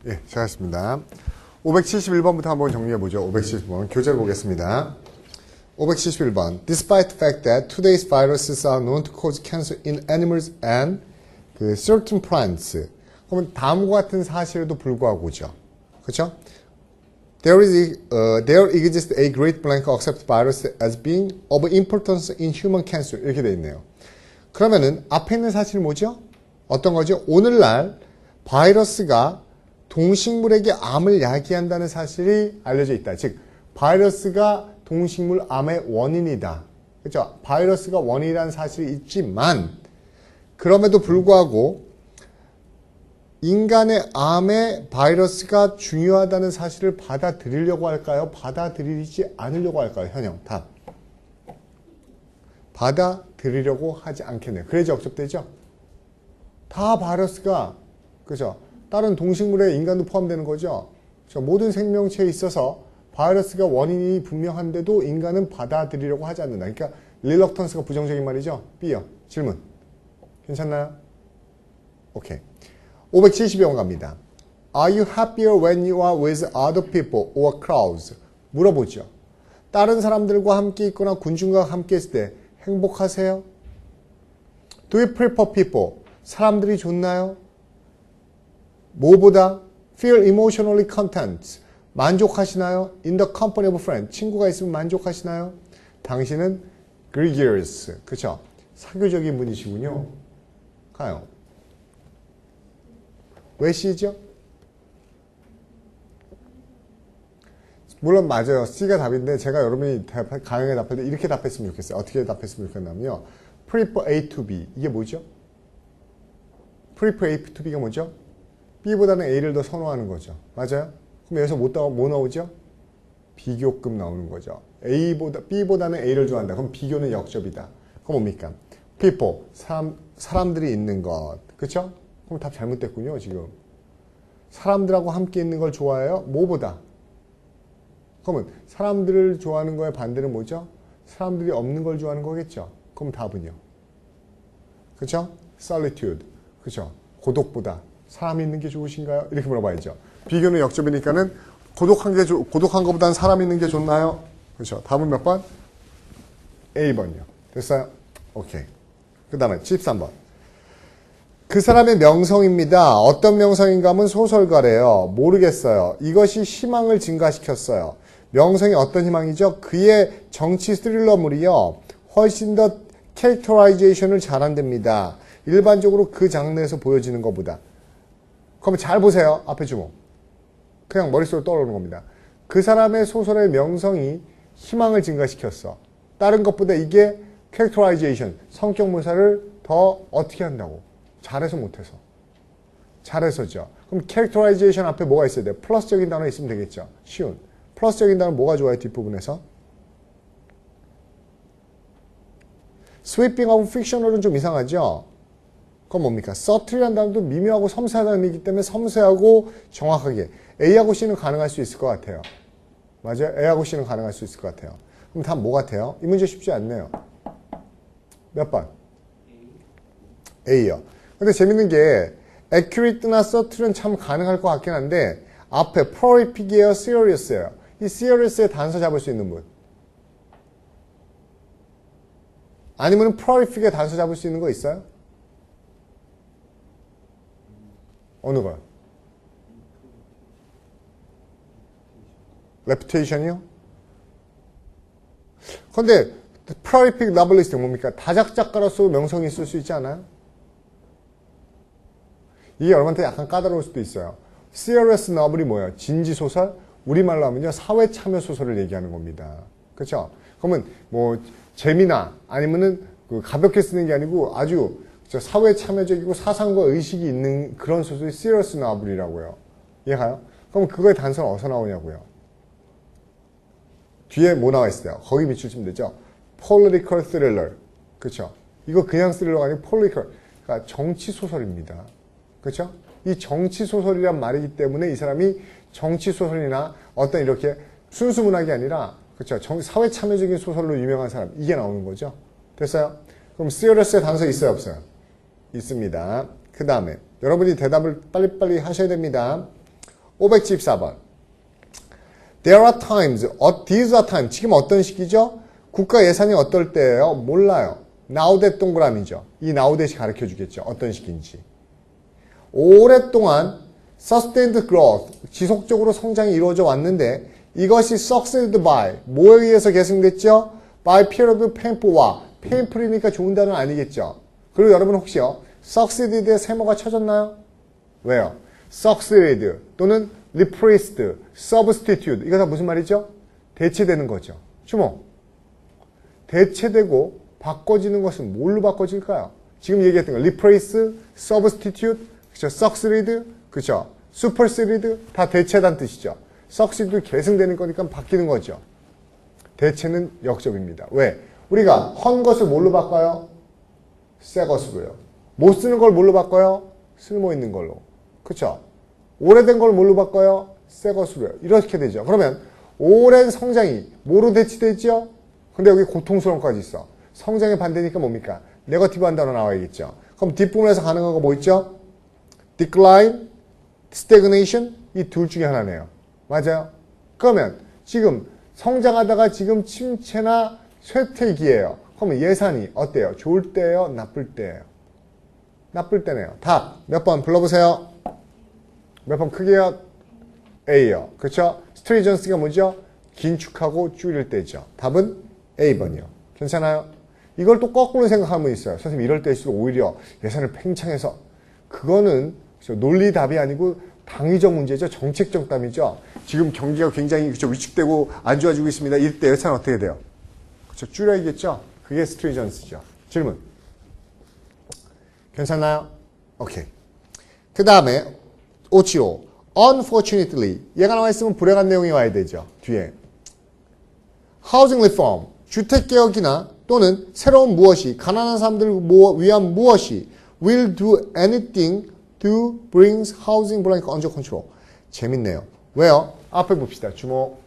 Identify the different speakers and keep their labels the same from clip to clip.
Speaker 1: 예, 잘했습니다. 571번부터 한번 정리해보죠. 571번 교재를 보겠습니다. 571번 Despite the fact that today's viruses are known to cause cancer in animals and certain plants. 그러면 다음과 같은 사실에도 불구하고죠. 그렇죠? There exists a great blank accept virus as being of importance in human cancer. 이렇게 돼 있네요. 그러면은 앞에 있는 사실이 뭐죠? 어떤 거죠? 오늘날 바이러스가 동식물에게 암을 야기한다는 사실이 알려져 있다. 즉, 바이러스가 동식물 암의 원인이다. 그렇죠? 바이러스가 원인이라는 사실이 있지만 그럼에도 불구하고 인간의 암에 바이러스가 중요하다는 사실을 받아들이려고 할까요? 받아들이지 않으려고 할까요? 현영, 답. 받아들이려고 하지 않겠네요. 그래야지 억접되죠? 다 바이러스가, 그죠? 다른 동식물에 인간도 포함되는 거죠. 그렇죠? 모든 생명체에 있어서 바이러스가 원인이 분명한데도 인간은 받아들이려고 하지 않는다. 그러니까 reluctance가 부정적인 말이죠. B요. 질문. 괜찮나요? 오케이. 572번 갑니다. Are you happier when you are with other people or crowds? 물어보죠. 다른 사람들과 함께 있거나 군중과 함께 있을 때 행복하세요? Do you prefer people? 사람들이 좋나요? 뭐보다? Feel emotionally content. 만족하시나요? In the company of friends. 친구가 있으면 만족하시나요? 당신은 gregarious. 그쵸? 사교적인 분이시군요. 가요. 왜 C죠? 물론 맞아요. C가 답인데 제가 여러분이 강하게 답할 때 이렇게 답했으면 좋겠어요. 어떻게 답했으면 좋겠냐면요. Prefer A to B. 이게 뭐죠? Prefer A to B가 뭐죠? B보다는 A를 더 선호하는 거죠. 맞아요? 그럼 여기서 뭐 나오죠? 비교급 나오는 거죠. B보다는 A를 좋아한다. 그럼 비교는 역접이다. 그럼 뭡니까? People, 사람들이 있는 것. 그쵸? 그럼 답 잘못됐군요, 지금. 사람들하고 함께 있는 걸 좋아해요? 뭐보다? 그러면 사람들을 좋아하는 거의 반대는 뭐죠? 사람들이 없는 걸 좋아하는 거겠죠? 그럼 답은요? 그쵸? Solitude. 그쵸? 고독보다 사람이 있는 게 좋으신가요? 이렇게 물어봐야죠. 비교는 역접이니까는 고독한 것보다는 사람 있는 게 좋나요? 그렇죠. 답은 몇 번? A번이요. 됐어요? 오케이. 그 다음에 13번. 그 사람의 명성입니다. 어떤 명성인가 하면 소설가래요. 모르겠어요. 이것이 희망을 증가시켰어요. 명성이 어떤 희망이죠? 그의 정치 스릴러물이요. 훨씬 더 캐릭터라이제이션을 잘한답니다. 일반적으로 그 장르에서 보여지는 것보다. 그러면 잘 보세요. 앞에 주목. 그냥 머릿속으로 떠오르는 겁니다. 그 사람의 소설의 명성이 희망을 증가시켰어. 다른 것보다 이게 캐릭터라이제이션, 성격 묘사를 더 어떻게 한다고? 잘해서 못해서. 잘해서죠. 그럼 캐릭터라이제이션 앞에 뭐가 있어야 돼요? 플러스적인 단어 있으면 되겠죠. 쉬운. 플러스적인 단어 뭐가 좋아요? 뒷부분에서. 스위핑하고 픽셔널은 좀 이상하죠? 그건 뭡니까? subtle이라는 단어도 미묘하고 섬세하다는 의미이기 때문에 섬세하고 정확하게 A하고 C는 가능할 수 있을 것 같아요. 맞아요? A하고 C는 가능할 수 있을 것 같아요. 그럼 답 뭐 같아요? 이 문제 쉽지 않네요. 몇 번? A요. 근데 재밌는 게 accurate나 subtle은 참 가능할 것 같긴 한데 앞에 prolific이에요? serious예요? 이 serious의 단서 잡을 수 있는 분? 아니면 prolific의 단서 잡을 수 있는 거 있어요? 어느 거요? reputation이요? 근데 prolific novelist 뭡니까? 다작작가로서 명성이 있을 수 있지 않아요? 이게 여러분한테 약간 까다로울 수도 있어요. serious novel이 뭐예요? 진지소설? 우리말로 하면요. 사회참여소설을 얘기하는 겁니다. 그렇죠? 그러면 뭐 재미나 아니면은 가볍게 쓰는 게 아니고 아주 사회 참여적이고 사상과 의식이 있는 그런 소설이 serious novel이라고요. 이해가요? 그럼 그거의 단서는 어디서 나오냐고요? 뒤에 뭐 나와 있어요? 거기 밑줄 치면 되죠? political thriller. 그렇죠? 이거 그냥 스릴러가 아니고 political. 그러니까 정치 소설입니다. 그렇죠? 이 정치 소설이란 말이기 때문에 이 사람이 정치 소설이나 어떤 이렇게 순수 문학이 아니라 그렇죠? 사회 참여적인 소설로 유명한 사람. 이게 나오는 거죠. 됐어요? 그럼 serious의 단서 있어요, 없어요? 있습니다. 그 다음에 여러분이 대답을 빨리빨리 하셔야 됩니다. 574번. There are times, these are times. 지금 어떤 시기죠? 국가 예산이 어떨 때예요? 몰라요. Now that 동그라미죠. 이 now that이 가르쳐 주겠죠. 어떤 시기인지. 오랫동안 sustained growth, 지속적으로 성장이 이루어져 왔는데 이것이 succeeded by, 뭐에 의해서 계승됐죠? by period painful와 painful이니까 좋은 단어는 아니겠죠. 그리고 여러분 혹시요, succeeded에 세모가 쳐졌나요? 왜요? succeed 또는 replaced, substitute, 이거 다 무슨 말이죠? 대체되는 거죠. 주목. 대체되고 바꿔지는 것은 뭘로 바꿔질까요? 지금 얘기했던 거 replace, substitute, 그쵸? succeed, 그쵸? supersede 다 대체란 뜻이죠. succeed도 계승되는 거니까 바뀌는 거죠. 대체는 역접입니다. 왜? 우리가 헌 것을 뭘로 바꿔요? 새 것으로요. 못 쓰는 걸 뭘로 바꿔요? 쓸모 있는 걸로. 그쵸? 오래된 걸 뭘로 바꿔요? 새 것으로요. 이렇게 되죠. 그러면 오랜 성장이 뭐로 대치되죠? 근데 여기 고통스러움까지 있어. 성장의 반대니까 뭡니까? 네거티브한 단어 나와야겠죠. 그럼 뒷부분에서 가능한 거 뭐 있죠? decline, stagnation 이 둘 중에 하나네요. 맞아요? 그러면 지금 성장하다가 지금 침체나 쇠퇴기예요. 그러면 예산이 어때요? 좋을 때예요? 나쁠 때예요? 나쁠 때네요. 답 몇 번 불러보세요. 몇 번 크게요? A요. 그렇죠? 스트레이전스가 뭐죠? 긴축하고 줄일 때죠. 답은 A번이요. 괜찮아요? 이걸 또 거꾸로 생각하면 있어요. 선생님 이럴 때일수록 오히려 예산을 팽창해서 그거는 논리 답이 아니고 당위적 문제죠. 정책적 답이죠. 지금 경기가 굉장히 위축되고 안 좋아지고 있습니다. 이럴 때 예산은 어떻게 돼요? 그렇죠? 줄여야겠죠? 그게 스트레이전스죠. 질문. 괜찮나요? 오케이. 그 다음에 575. Unfortunately. 얘가 나와 있으면 불행한 내용이 와야 되죠. 뒤에. Housing reform. 주택개혁이나 또는 새로운 무엇이 가난한 사람들을 위한 무엇이 will do anything to bring housing blank under control. 재밌네요. 왜요? 앞에 봅시다. 주목.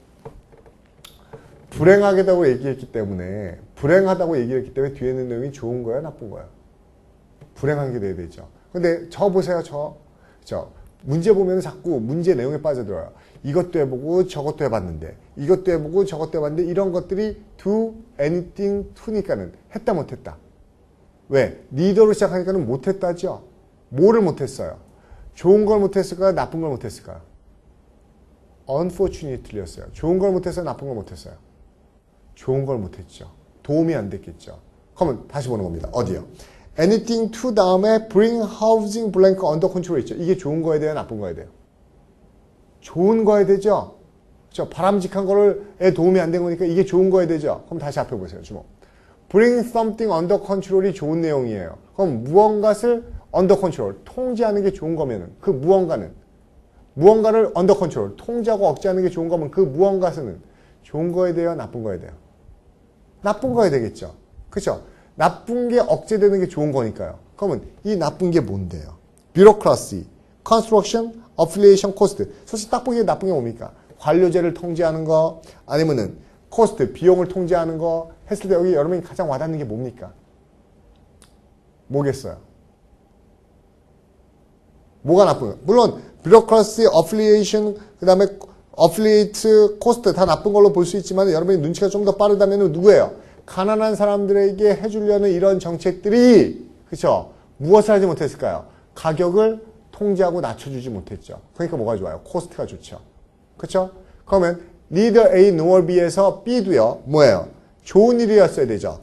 Speaker 1: 불행하다고 얘기했기 때문에 뒤에 있는 내용이 좋은 거야, 나쁜 거야? 불행한 게 돼야 되죠. 근데 저 보세요, 저 문제 보면 자꾸 문제 내용에 빠져들어요. 이것도 해보고 저것도 해봤는데 이것도 해보고 저것도 해봤는데 이런 것들이 do anything to니까는 했다 못했다. 왜? 리더로 시작하니까는 못했다죠. 뭐를 못했어요? 좋은 걸 못했을까요? 나쁜 걸 못했을까요? unfortunately 틀렸어요. 좋은 걸 못했어요? 나쁜 걸 못했어요? 좋은 걸 못했죠. 도움이 안 됐겠죠. 그러면 다시 보는 겁니다. 어디요? anything to 다음에 bring housing blank under control 있죠. 이게 좋은 거에 돼요? 나쁜 거에 돼요? 좋은 거에 되죠? 그렇죠? 바람직한 거에 도움이 안 된 거니까 이게 좋은 거에 되죠? 그럼 다시 앞에 보세요. 주목. bring something under control이 좋은 내용이에요. 그럼 무언가를 under control, 통제하는 게 좋은 거면은 그 무언가를 under control, 통제하고 억제하는 게 좋은 거면 그 무언가는 좋은 거에 돼요? 나쁜 거에 돼요? 나쁜 거에 되겠죠? 그렇죠? 나쁜 게 억제되는 게 좋은 거니까요. 그러면 이 나쁜 게 뭔데요? bureaucracy, construction, affiliation, cost. 솔직히 딱 보기에 나쁜 게 뭡니까? 관료제를 통제하는 거 아니면은 cost, 비용을 통제하는 거 했을 때 여기 여러분이 가장 와닿는 게 뭡니까? 뭐겠어요? 뭐가 나쁜 거예요? 물론 bureaucracy, affiliation, 그 다음에 affiliate, cost 다 나쁜 걸로 볼 수 있지만 여러분이 눈치가 좀 더 빠르다면 누구예요? 가난한 사람들에게 해주려는 이런 정책들이 그렇죠? 무엇을 하지 못했을까요? 가격을 통제하고 낮춰주지 못했죠. 그러니까 뭐가 좋아요? 코스트가 좋죠. 그렇죠? 그러면 neither A nor B에서 B도요. 뭐예요? 좋은 일이었어야 되죠.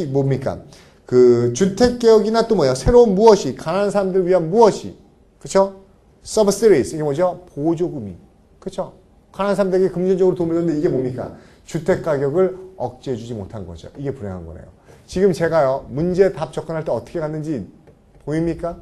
Speaker 1: 뭡니까? 그 주택개혁이나 또 뭐예요? 새로운 무엇이 가난한 사람들을 위한 무엇이 그렇죠? subsidies 이게 뭐죠? 보조금이 그렇죠? 가난한 사람들에게 금전적으로 도움을 줬는데 이게 뭡니까? 주택 가격을 억제해주지 못한 거죠. 이게 불행한 거네요. 지금 제가요 문제 답 접근할 때 어떻게 갔는지 보입니까?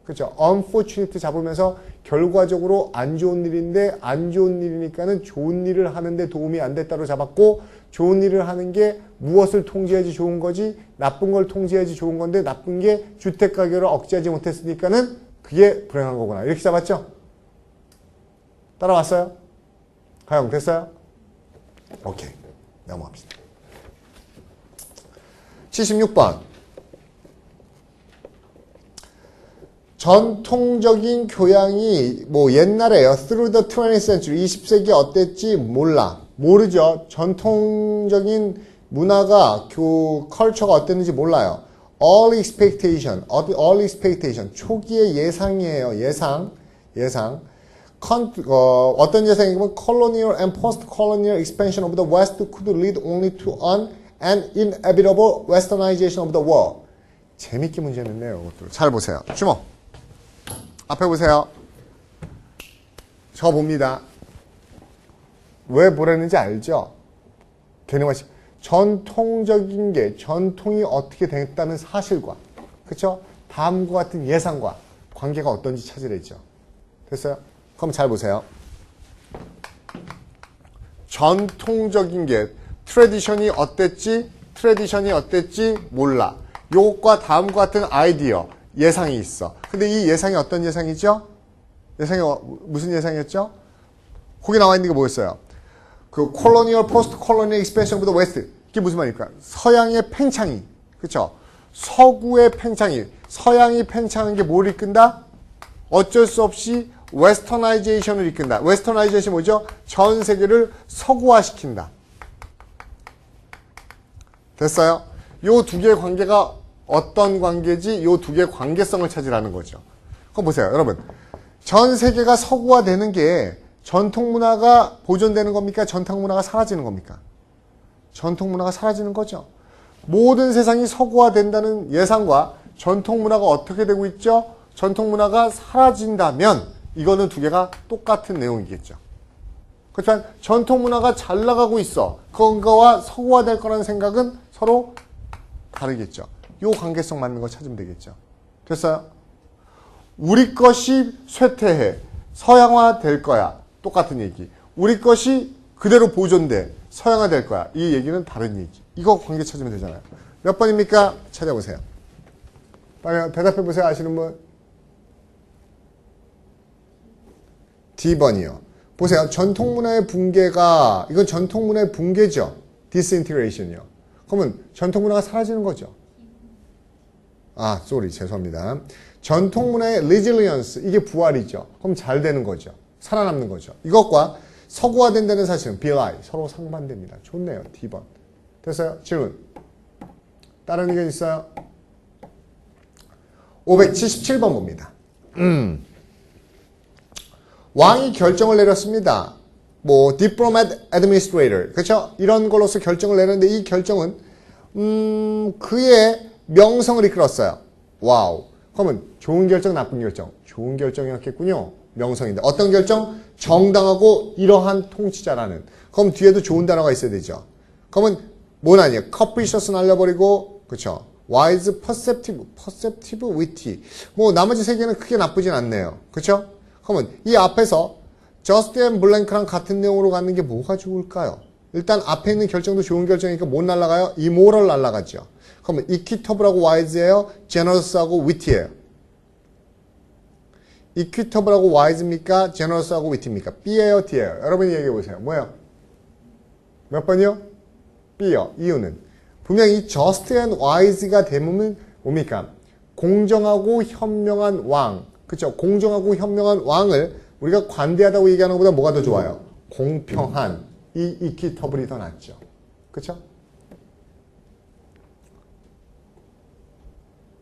Speaker 1: 그렇죠? unfortunate 잡으면서 결과적으로 안 좋은 일인데 안 좋은 일이니까는 좋은 일을 하는데 도움이 안 됐다로 잡았고 좋은 일을 하는 게 무엇을 통제해야지 좋은 거지 나쁜 걸 통제해야지 좋은 건데 나쁜 게 주택 가격을 억제하지 못했으니까는 그게 불행한 거구나. 이렇게 잡았죠? 따라왔어요? 가영 됐어요? 오케이. 넘어갑시다. 76번. 전통적인 교양이 뭐 옛날에요. Through the 20th century, 20세기 어땠지 몰라. 모르죠. 전통적인 문화가 컬처가 어땠는지 몰라요. Early expectation, 초기의 예상이에요. 예상. 어떤 예상이면 colonial and post-colonial expansion of the West could lead only to an inevitable westernization of the world. 재밌게 문제 냈네요. 이것도. 잘 보세요. 주목. 앞에 보세요. 저 봅니다. 왜 보라는지 알죠? 개념화식. 전통적인 게 전통이 어떻게 됐다는 사실과 그렇죠? 다음과 같은 예상과 관계가 어떤지 찾으랬죠. 됐어요? 그럼 잘 보세요. 전통적인 게 트래디션이 어땠지 몰라. 요것과 다음과 같은 아이디어 예상이 있어. 근데 이 예상이 어떤 예상이죠? 예상이 무슨 예상이었죠? 거기 나와 있는 게 뭐였어요? 그 콜로니얼 포스트 콜로니얼 익스펜션 오브 더 웨스트. 이게 무슨 말입니까? 서양의 팽창이. 그렇죠? 서구의 팽창이. 서양이 팽창한 게 뭘 이끈다? 어쩔 수 없이 웨스터나이제이션을 이끈다. 웨스터나이제이션 뭐죠? 전 세계를 서구화시킨다. 됐어요? 요 두 개의 관계가 어떤 관계지? 요 두 개의 관계성을 찾으라는 거죠. 그럼 보세요. 여러분. 전 세계가 서구화되는 게 전통 문화가 보존되는 겁니까? 전통 문화가 사라지는 겁니까? 전통 문화가 사라지는 거죠. 모든 세상이 서구화된다는 예상과 전통 문화가 어떻게 되고 있죠? 전통 문화가 사라진다면 이거는 두 개가 똑같은 내용이겠죠. 그렇지만 전통 문화가 잘 나가고 있어. 그거와 서구화될 거라는 생각은 서로 다르겠죠. 요 관계성 맞는 거 찾으면 되겠죠. 됐어요? 우리 것이 쇠퇴해. 서양화 될 거야. 똑같은 얘기. 우리 것이 그대로 보존돼. 서양화 될 거야. 이 얘기는 다른 얘기. 이거 관계 찾으면 되잖아요. 몇 번입니까? 찾아보세요. 빨리 대답해 보세요. 아시는 분? D번이요. 보세요. 전통문화의 붕괴가 이건 전통문화의 붕괴죠. disintegration이요. 그러면 전통문화가 사라지는 거죠. 죄송합니다. 전통문화의 resilience 이게 부활이죠. 그럼 잘 되는 거죠. 살아남는 거죠. 이것과 서구화된다는 사실은 BLI 서로 상반됩니다. 좋네요. D번. 됐어요? 질문. 다른 의견 있어요? 577번 봅니다. 왕이 결정을 내렸습니다. 뭐 diplomat administrator 그렇죠? 이런 걸로서 결정을 내렸는데 이 결정은 그의 명성을 이끌었어요. 와우. 그러면 좋은 결정, 나쁜 결정? 좋은 결정이었겠군요. 명성인데 어떤 결정? 정당하고 이러한 통치자라는. 그럼 뒤에도 좋은 단어가 있어야 되죠. 그러면 뭔 아니에요? capricious 날려버리고 그렇죠? wise, perceptive, witty. 뭐 나머지 세 개는 크게 나쁘진 않네요. 그렇죠? 그러면 이 앞에서 just and blank랑 같은 내용으로 갖는 게 뭐가 좋을까요? 일단 앞에 있는 결정도 좋은 결정이니까 못 날아가요? immoral 날아가죠. 그러면 equitable하고 wise예요? generous하고 witty예요? equitable하고 wise입니까? generous하고 witty입니까? B예요? D예요? 여러분이 얘기해 보세요. 뭐예요? 몇 번이요? B요. 이유는 분명히 just and wise가 되면 뭡니까? 공정하고 현명한 왕. 그렇죠? 공정하고 현명한 왕을 우리가 관대하다고 얘기하는 것보다 뭐가 더 좋아요? 공평한 이 equitable이 더 낫죠. 그렇죠?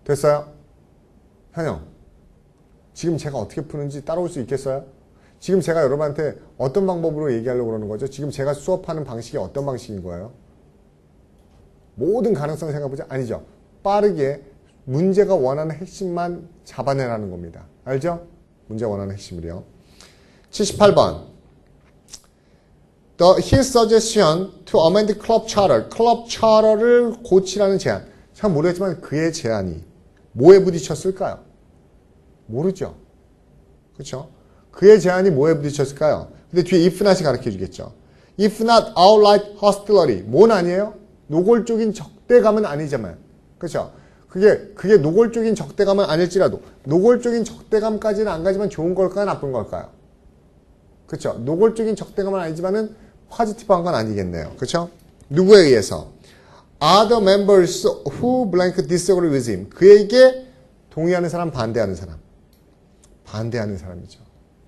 Speaker 1: 됐어요? 현영. 지금 제가 어떻게 푸는지 따라올 수 있겠어요? 지금 제가 여러분한테 어떤 방법으로 얘기하려고 그러는 거죠? 지금 제가 수업하는 방식이 어떤 방식인 거예요? 모든 가능성을 생각해보자. 아니죠. 빠르게 문제가 원하는 핵심만 잡아내라는 겁니다. 알죠? 문제가 원하는 핵심을요. 78번. His suggestion to amend club charter. 클럽 차러를 고치라는 제안. 잘 모르겠지만 그의 제안이 뭐에 부딪혔을까요? 모르죠. 그렇죠? 그의 제안이 뭐에 부딪혔을까요? 근데 뒤에 if not이 가르쳐 주겠죠. If not outright hostility. 뭔 아니에요? 노골적인 적대감은 아니지만. 그렇죠? 그게 노골적인 적대감은 아닐지라도 노골적인 적대감까지는 안 가지만 좋은 걸까요? 나쁜 걸까요? 그렇죠? 노골적인 적대감은 아니지만은 포지티브한 건 아니겠네요. 그렇죠? 누구에 의해서? Are the members who blank disagree with him. 그에게 동의하는 사람, 반대하는 사람. 반대하는 사람이죠.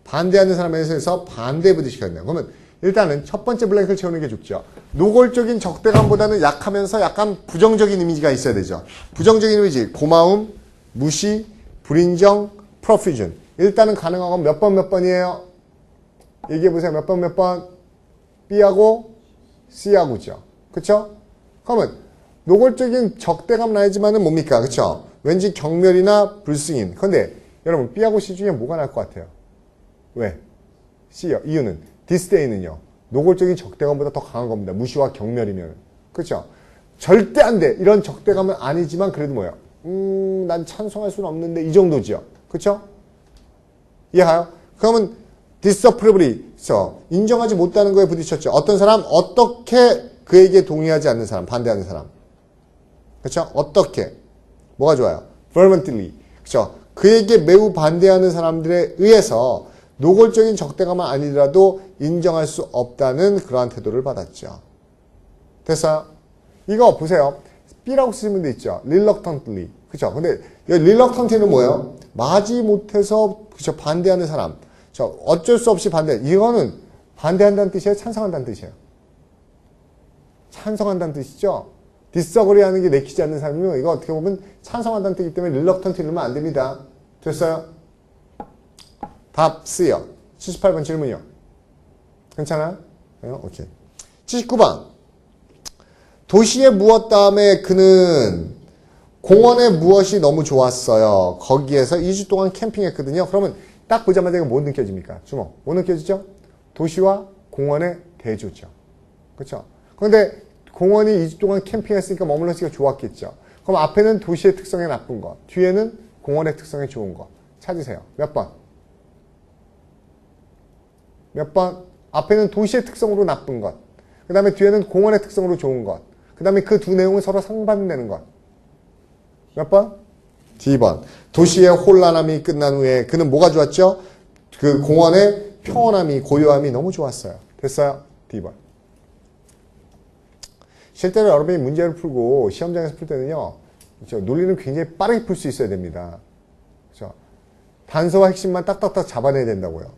Speaker 1: 반대하는 사람에 대해서 반대 부딪히겠네요. 그러면 일단은 첫 번째 블랭크를 채우는 게 좋죠. 노골적인 적대감보다는 약하면서 약간 부정적인 이미지가 있어야 되죠. 부정적인 이미지, 고마움, 무시, 불인정, profusion. 일단은 가능한 건 몇 번이에요? 얘기해보세요. 몇 번? B하고 C하고죠. 그쵸? 그러면 노골적인 적대감 나지만은 뭡니까? 그쵸? 왠지 경멸이나 불승인. 근데 여러분 B하고 C 중에 뭐가 나을 것 같아요? 왜? C요. 이유는 disdain은요. 노골적인 적대감보다 더 강한 겁니다. 무시와 경멸이면. 그쵸? 절대 안 돼. 이런 적대감은 아니지만 그래도 뭐예요? 난 찬성할 수는 없는데 이 정도죠. 그쵸? 이해가요? 그러면 disapproveably 인정하지 못하는 거에 부딪혔죠. 어떤 사람? 어떻게 그에게 동의하지 않는 사람, 반대하는 사람. 그쵸? 어떻게? 뭐가 좋아요? vehemently. 그쵸? 그에게 매우 반대하는 사람들에 의해서 노골적인 적대감은 아니더라도 인정할 수 없다는 그러한 태도를 받았죠. 됐어요? 이거 보세요. B라고 쓰시면 돼 있죠. reluctantly. 그쵸? 근데 여기 reluctantly는 뭐예요? 마지 못해서 그쵸? 반대하는 사람. 어쩔 수 없이 반대. 이거는 반대한다는 뜻이에요? 찬성한다는 뜻이에요? 찬성한다는 뜻이죠? 디서그리 하는 게 내키지 않는 사람이면 이거 어떻게 보면 찬성한다는 뜻이기 때문에 reluctant 이러면 안 됩니다. 됐어요? 답 C요. 78번 질문이요. 괜찮아요? 오케이. 79번. 도시의 무엇 다음에 그는 공원의 무엇이 너무 좋았어요. 거기에서 2주 동안 캠핑했거든요. 그러면 딱 보자마자 이거 뭐 느껴집니까? 주목. 뭐 느껴지죠? 도시와 공원의 대조죠. 그렇죠? 그런데 공원이 2주 동안 캠핑했으니까 머물렀으니까 좋았겠죠. 그럼 앞에는 도시의 특성에 나쁜 것, 뒤에는 공원의 특성에 좋은 것. 찾으세요. 몇 번? 몇 번? 앞에는 도시의 특성으로 나쁜 것. 그 다음에 뒤에는 공원의 특성으로 좋은 것. 그 다음에 그 두 내용은 서로 상반되는 것. 몇 번? D번. 도시의 혼란함이 끝난 후에 그는 뭐가 좋았죠? 그 공원의 평온함이, 고요함이 너무 좋았어요. 됐어요? D번. 실제로 여러분이 문제를 풀고 시험장에서 풀 때는요, 그렇죠? 논리는 굉장히 빠르게 풀 수 있어야 됩니다. 그렇죠? 단서와 핵심만 딱딱딱 잡아내야 된다고요.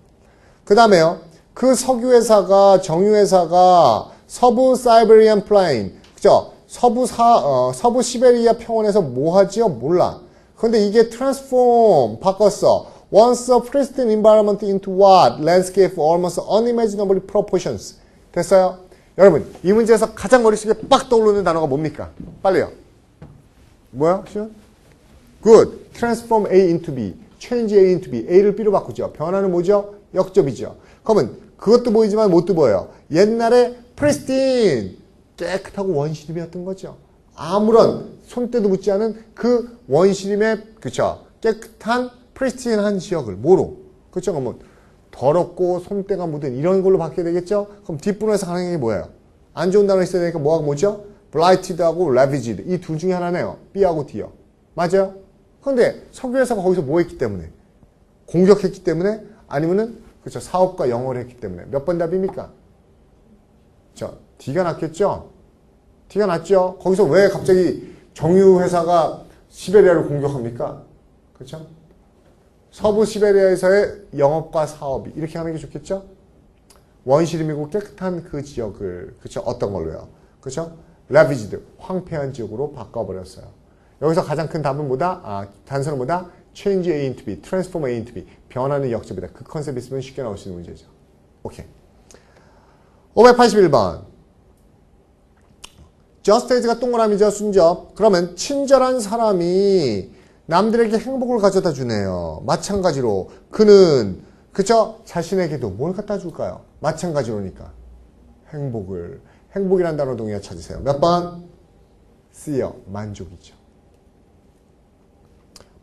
Speaker 1: 그 다음에요, 그 석유회사가, 정유회사가 서부 사이베리안 플레인, 그죠? 서부 시베리아 평원에서 뭐 하지요? 몰라. 근데 이게 transform, 바꿨어. Once a pristine environment into what? Landscape almost unimaginable proportions. 됐어요? 여러분, 이 문제에서 가장 머릿속에 빡 떠오르는 단어가 뭡니까? 빨리요. 뭐야? Good. Transform A into B. Change A into B. A를 B로 바꾸죠. 변화는 뭐죠? 역접이죠. 그러면 그것도 보이지만 뭣도 보여요. 옛날에 pristine. 깨끗하고 원시림이었던 거죠. 아무런 손때도 묻지 않은 그 원시림의, 그쵸? 깨끗한 프리스틴한 지역을 뭐로? 그쵸? 그러면 더럽고 손때가 묻은 이런 걸로 바뀌게 되겠죠? 그럼 뒷부분에서 가능한 게 뭐예요? 안 좋은 단어 있어야 되니까 뭐하고 뭐죠? blighted하고 ravaged. 이 둘 중에 하나네요. B하고 D요. 맞아요? 그런데 석유회사가 거기서 뭐 했기 때문에? 공격했기 때문에? 아니면은, 그쵸? 사업과 영어를 했기 때문에. 몇 번 답입니까? 자, D가 낫겠죠? D가 낫죠? 거기서 왜 갑자기 정유회사가 시베리아를 공격합니까? 그렇죠? 서부 시베리아에서의 영업과 사업이 이렇게 하는 게 좋겠죠? 원시림이고 깨끗한 그 지역을, 그렇죠? 어떤 걸로요? 그렇죠? ravaged, 황폐한 지역으로 바꿔버렸어요. 여기서 가장 큰 답은 뭐다? 단서는 뭐다? change A into B, transform A into B. 변하는 역접이다. 그 컨셉이 있으면 쉽게 나올 수 있는 문제죠. 오케이. 581번. just as가 동그라미죠, 순접. 그러면 친절한 사람이 남들에게 행복을 가져다 주네요. 마찬가지로 그는, 그쵸? 자신에게도 뭘 갖다 줄까요? 마찬가지로니까. 행복을. 행복이라는 단어 동의어 찾으세요. 몇 번? C요. 만족이죠.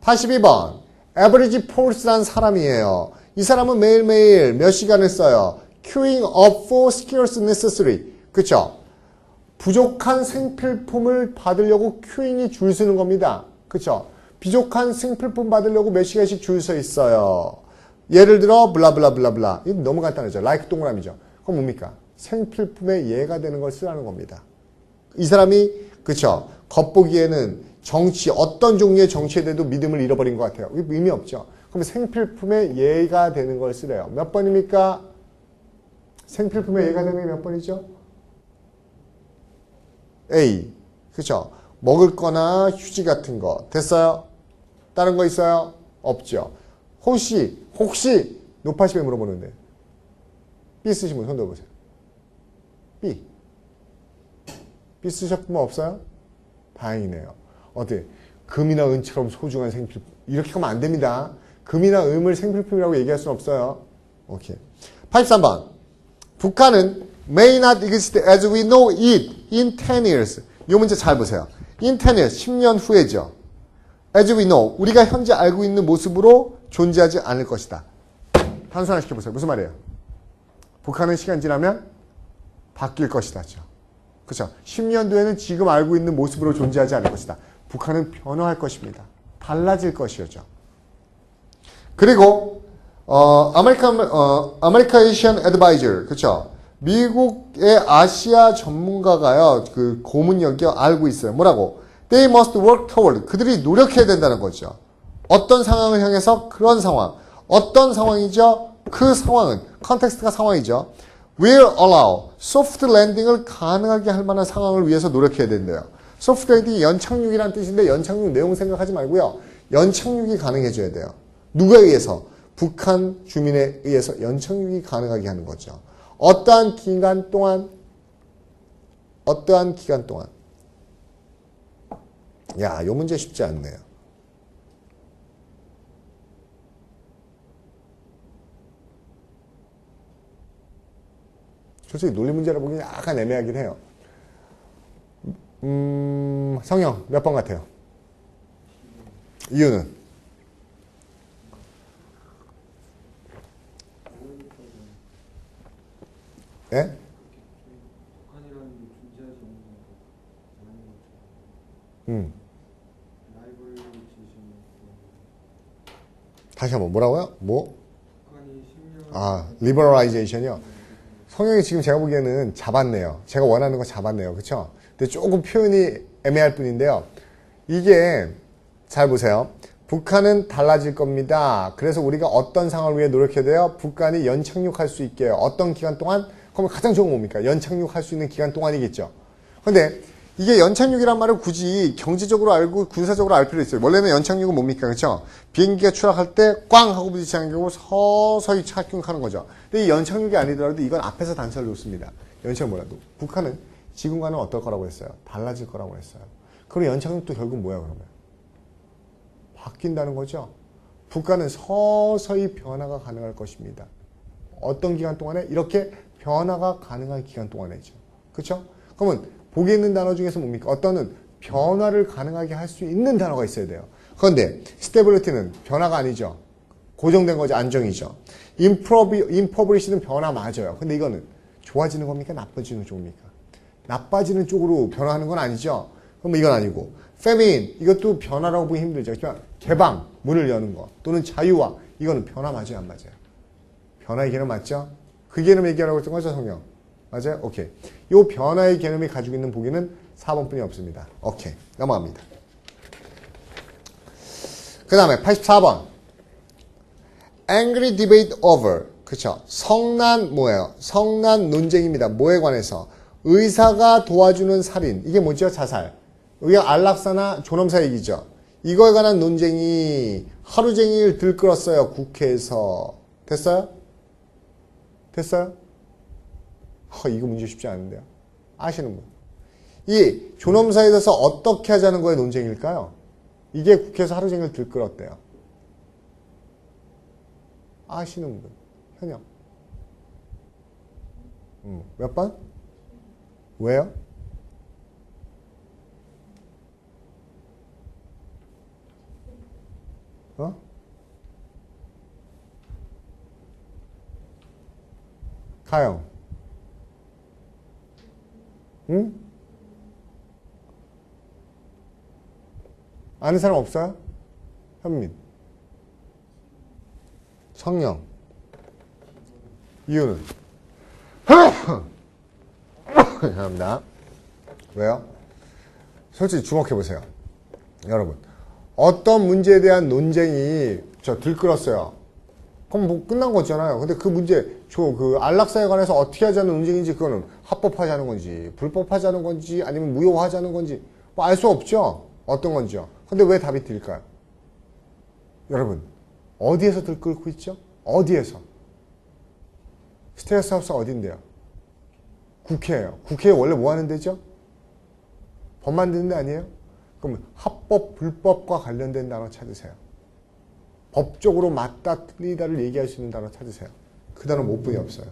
Speaker 1: 82번. average force란 사람이에요. 이 사람은 매일매일 몇 시간을 써요? queuing up for skills necessary. 그쵸? 부족한 생필품을 받으려고 큐잉이 줄 서는 겁니다. 그쵸? 부족한 생필품 받으려고 몇 시간씩 줄 서 있어요. 예를 들어 블라블라블라블라. 이거 너무 간단하죠. like 동그라미죠. 그럼 뭡니까? 생필품의 예가 되는 걸 쓰라는 겁니다. 이 사람이 그쵸? 겉보기에는 정치, 어떤 종류의 정치에 대해도 믿음을 잃어버린 것 같아요. 의미 없죠. 그럼 생필품의 예가 되는 걸 쓰래요. 몇 번입니까? 생필품의 예가 되는 게 몇 번이죠? A. 그죠? 먹을 거나 휴지 같은 거. 됐어요? 다른 거 있어요? 없죠. 혹시 노파심에 물어보는데 B 쓰신 분 손 들어보세요. B 쓰셨던 분 없어요? 다행이네요. 어때? 금이나 은처럼 소중한 생필품. 이렇게 하면 안 됩니다. 금이나 은을 생필품이라고 얘기할 수는 없어요. 오케이. 83번. 북한은 may not exist as we know it in 10 years. 이 문제 잘 보세요. in 10 years, 10년 후에죠. as we know, 우리가 현재 알고 있는 모습으로 존재하지 않을 것이다. 단순화시켜보세요. 무슨 말이에요? 북한은 시간 지나면 바뀔 것이다. 그렇죠? 10년 뒤에는 지금 알고 있는 모습으로 존재하지 않을 것이다. 북한은 변화할 것입니다. 달라질 것이죠. 그리고 아메리카이션 애드바이저, 그렇죠? 미국의 아시아 전문가가요, 그 고문역이 알고 있어요. 뭐라고? They must work toward. 그들이 노력해야 된다는 거죠. 어떤 상황을 향해서 그런 상황. 어떤 상황이죠? 그 상황은 컨텍스트가 상황이죠. Will allow soft landing을 가능하게 할 만한 상황을 위해서 노력해야 된대요. 소프트 랜딩이 연착륙이라는 뜻인데 연착륙 내용 생각하지 말고요. 연착륙이 가능해져야 돼요. 누구에 의해서? 북한 주민에 의해서 연착륙이 가능하게 하는 거죠. 어떠한 기간 동안 야, 이 문제 쉽지 않네요. 솔직히 논리 문제라 보기엔 약간 애매하긴 해요. 성형 몇 번 같아요? 이유는? 예? 다시 한번 뭐라고요? 뭐? 아, 리버럴라이제이션이요. 성형이 지금 제가 보기에는 잡았네요. 제가 원하는 거 잡았네요. 그렇죠? 근데 조금 표현이 애매할 뿐인데요. 이게 잘 보세요. 북한은 달라질 겁니다. 그래서 우리가 어떤 상황을 위해 노력해야 돼요? 북한이 연착륙할 수 있게 어떤 기간 동안? 그러면 가장 좋은 건 뭡니까? 연착륙할 수 있는 기간 동안이겠죠. 그런데 이게 연착륙이란 말을 굳이 경제적으로 알고 군사적으로 알 필요 있어요. 원래는 연착륙은 뭡니까? 그렇죠? 비행기가 추락할 때 꽝 하고 부딪히는 경우 서서히 착륙하는 거죠. 근데 이 연착륙이 아니더라도 이건 앞에서 단서를 놓습니다. 연착륙 뭐라도. 북한은 지금과는 어떨 거라고 했어요? 달라질 거라고 했어요. 그럼 연착륙도 결국 뭐야 그러면? 바뀐다는 거죠. 북한은 서서히 변화가 가능할 것입니다. 어떤 기간 동안에? 이렇게 변화가 가능한 기간 동안에죠. 그렇죠? 그러면 보기 있는 단어 중에서 뭡니까? 어떤은 변화를 가능하게 할 수 있는 단어가 있어야 돼요. 그런데 스테빌리티는 변화가 아니죠. 고정된 거죠. 안정이죠. 임퍼블리시는 변화 맞아요. 근데 이거는 좋아지는 겁니까? 나빠지는 쪽입니까? 나빠지는 쪽으로 변화하는 건 아니죠. 그럼 이건 아니고 페미닌 이것도 변화라고 보기 힘들죠. 그러니까 개방, 문을 여는 거 또는 자유화 이거는 변화 맞아요? 안 맞아요? 변화의 개념 맞죠? 그 개념 얘기하라고 했던 거죠, 성경? 맞아요? 오케이. 이 변화의 개념이 가지고 있는 보기는 4번뿐이 없습니다. 오케이. 넘어갑니다. 그 다음에 84번. Angry debate over. 그쵸. 성난 뭐예요? 성난 논쟁입니다. 뭐에 관해서? 의사가 도와주는 살인. 이게 뭐죠? 자살. 이게 안락사나 존엄사 얘기죠. 이거에 관한 논쟁이 하루 종일 들끓었어요. 국회에서. 됐어요? 됐어요? 이거 문제 쉽지 않은데요. 아시는 분. 이 존엄사에 대해서 어떻게 하자는 거에 논쟁일까요? 이게 국회에서 하루 종일 들끓었대요. 아시는 분. 현영. 몇 번? 왜요? 가영. 응? 아는 사람 없어요? 현민. 성령. 이유는? 감사합니다. 왜요? 솔직히 주목해보세요. 여러분. 어떤 문제에 대한 논쟁이 저 들끓었어요. 그럼 뭐 끝난 거잖아요. 근데 그 문제, 그 안락사에 관해서 어떻게 하자는 논쟁인지 그거는 합법하자는 건지, 불법하자는 건지, 아니면 무효하자는 건지, 뭐 알 수 없죠. 어떤 건지요. 근데 왜 답이 들까요? 여러분, 어디에서 들끓고 있죠? 어디에서? 스테이트 하우스가 어딘데요? 국회예요. 국회에 원래 뭐 하는 데죠? 법 만드는 데 아니에요? 그럼 합법, 불법과 관련된 단어 찾으세요. 법적으로 맞다, 틀리다를 얘기할 수 있는 단어 찾으세요. 그 단어 못 분이 없어요.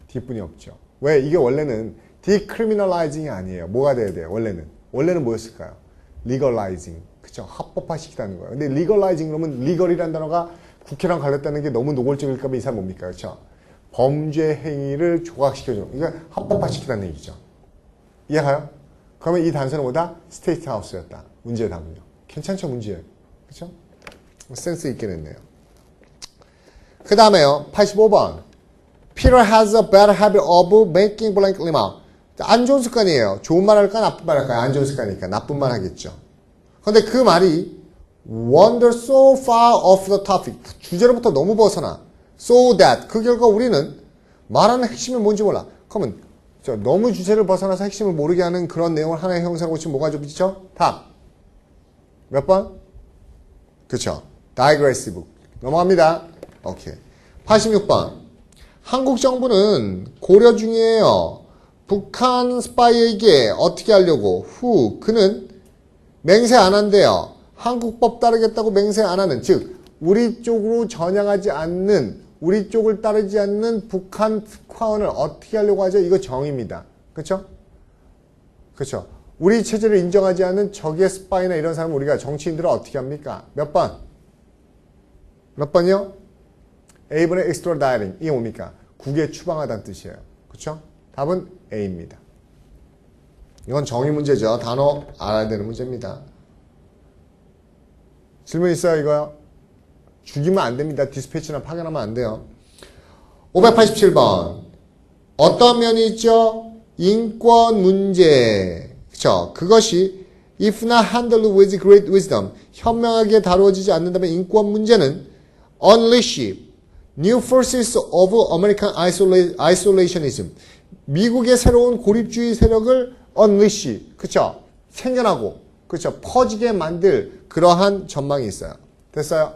Speaker 1: 뒷분이 없죠. 왜? 이게 원래는 decriminalizing이 아니에요. 뭐가 돼야 돼요? 원래는 뭐였을까요? legalizing. 그쵸? 합법화시키다는 거예요. 근데 legalizing 그러면 legal이라는 단어가 국회랑 관련됐다는 게 너무 노골적일까 봐 이 사람 뭡니까? 그쵸? 범죄 행위를 조각시켜주는. 이거 합법화시키다는 얘기죠. 이해가요? 그러면 이 단서는 뭐다? 스테이트 하우스였다. 문제의 답은요. 괜찮죠, 문제? 그쵸? 센스 있게 냈네요. 그 다음에요. 85번. Peter has a bad habit of making blank remark. 안 좋은 습관이에요. 좋은 말 할까? 나쁜 말 할까요? 안 좋은 습관이니까 나쁜 말 하겠죠. 근데 그 말이 wander so far off the topic. 주제로부터 너무 벗어나. So that. 그 결과 우리는 말하는 핵심이 뭔지 몰라. 그러면 너무 주제를 벗어나서 핵심을 모르게 하는 그런 내용을 하나의 형사로 고치면 뭐가 좋겠죠? 답. 몇 번? 그쵸. digressive. 넘어갑니다. 오케이. 86번. 한국 정부는 고려 중이에요. 북한 스파이에게 어떻게 하려고? 그는 맹세 안 한대요. 한국법 따르겠다고 맹세 안 하는. 즉 우리 쪽으로 전향하지 않는, 우리 쪽을 따르지 않는 북한 특화원을 어떻게 하려고 하죠? 이거 정의입니다. 그렇죠? 그렇죠. 우리 체제를 인정하지 않는 적의 스파이나 이런 사람은 우리가 정치인들은 어떻게 합니까? 몇 번? 몇 번이요? A번의 extraditing. 이게 뭡니까? 국외 추방하다는 뜻이에요. 그렇죠? 답은 A입니다. 이건 정의 문제죠. 단어 알아야 되는 문제입니다. 질문 있어요, 이거요? 죽이면 안 됩니다. 디스패치나 파견하면 안 돼요. 587번. 어떤 면이 있죠? 인권 문제. 그쵸? 그것이 if not handled with great wisdom, 현명하게 다루어지지 않는다면 인권 문제는 unleash new forces of American isolationism. 미국의 새로운 고립주의 세력을 unleash. 그쵸? 생겨나고, 그쵸? 퍼지게 만들 그러한 전망이 있어요. 됐어요?